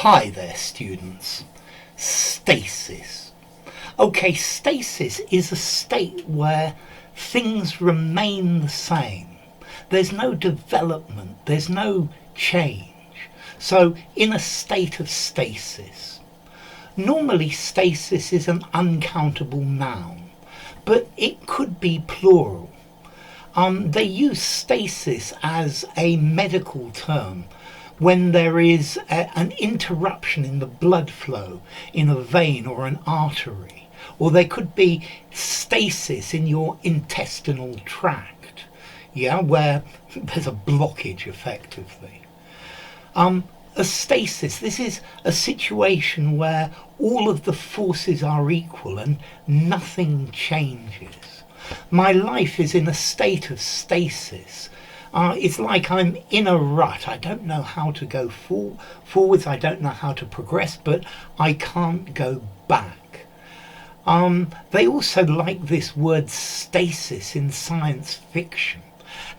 Hi there, students. Stasis. Okay, stasis is a state where things remain the same. There's no development, there's no change. So, in a state of stasis. Normally, stasis is an uncountable noun, but it could be plural. They use stasis as a medical term when there is an interruption in the blood flow in a vein or an artery, or there could be stasis in your intestinal tract, where there's a blockage effectively. A stasis, this is a situation where all of the forces are equal and nothing changes. My life is in a state of stasis. It's like I'm in a rut. I don't know how to go forwards. I don't know how to progress, but I can't go back. They also like this word stasis in science fiction.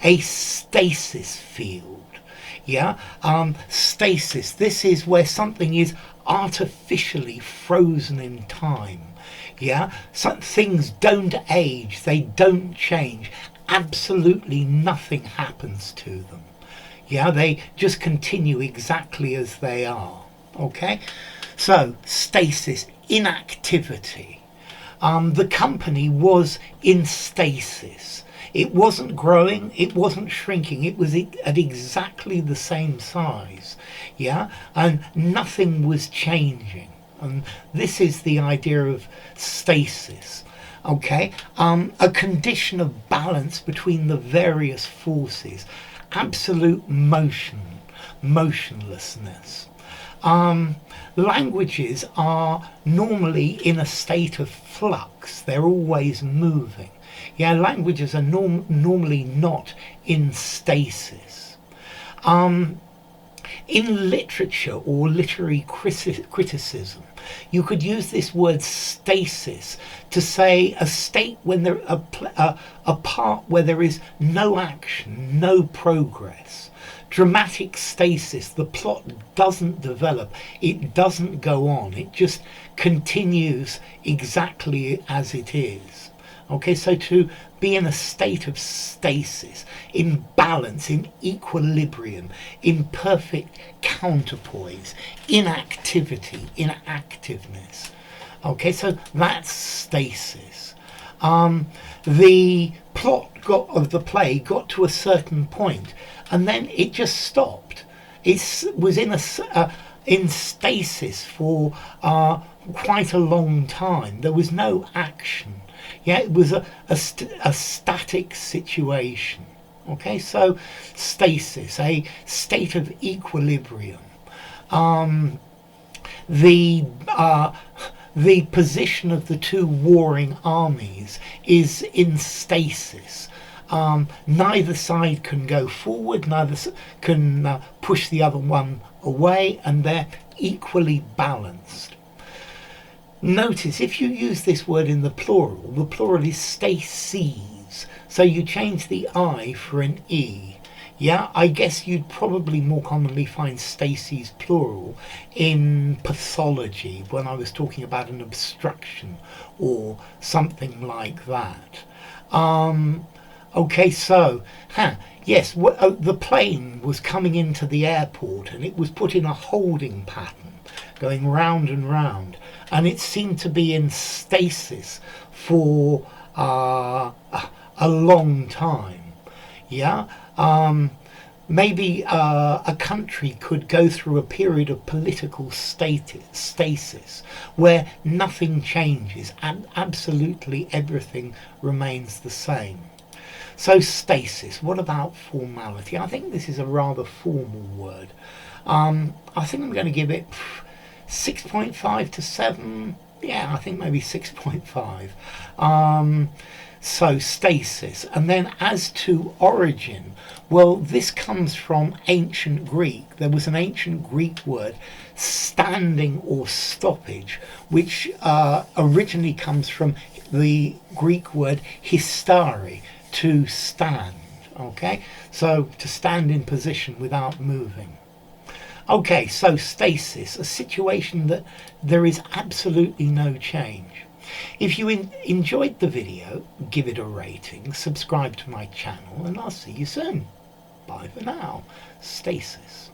A stasis field. Stasis. This is where something is artificially frozen in time. Some things don't age. They don't change. Absolutely nothing happens to them. They just continue exactly as they are. Okay, so stasis, inactivity. The company was in stasis. It wasn't growing, it wasn't shrinking, it was at exactly the same size. And nothing was changing. And this is the idea of stasis. Okay, a condition of balance between the various forces, absolute motionlessness. Languages are normally in a state of flux, they're always moving. Languages are normally not in stasis. In literature or literary criticism, you could use this word stasis to say a state when a part where there is no action, no progress. Dramatic stasis, the plot doesn't develop, it doesn't go on, it just continues exactly as it is. Okay, so to be in a state of stasis, in balance, in equilibrium, in perfect counterpoise, inactivity, inactiveness. Okay, so that's stasis. The plot of the play got to a certain point, and then it just stopped. It was in stasis for quite a long time. There was no action. It was a static situation. Okay, so stasis, a state of equilibrium. The position of the two warring armies is in stasis. Neither side can go forward, neither can push the other one away, and they're equally balanced. Notice, if you use this word in the plural is stases. So you change the I for an E. I guess you'd probably more commonly find stases plural in pathology when I was talking about an obstruction or something like that. Okay, so, yes, the plane was coming into the airport and it was put in a holding pattern, going round and round, and it seemed to be in stasis for a long time. Maybe a country could go through a period of political stasis where nothing changes and absolutely everything remains the same. So stasis. What about formality? I think this is a rather formal word. I think I'm going to give it 6.5 to 7. I think maybe 6.5. So stasis. And then as to origin, well, this comes from ancient Greek. There was an ancient Greek word, standing or stoppage, which originally comes from the Greek word histari, to stand. Okay, so to stand in position without moving. Okay, so stasis, a situation that there is absolutely no change. If you enjoyed the video, give it a rating, subscribe to my channel, and I'll see you soon. Bye for now. Stasis.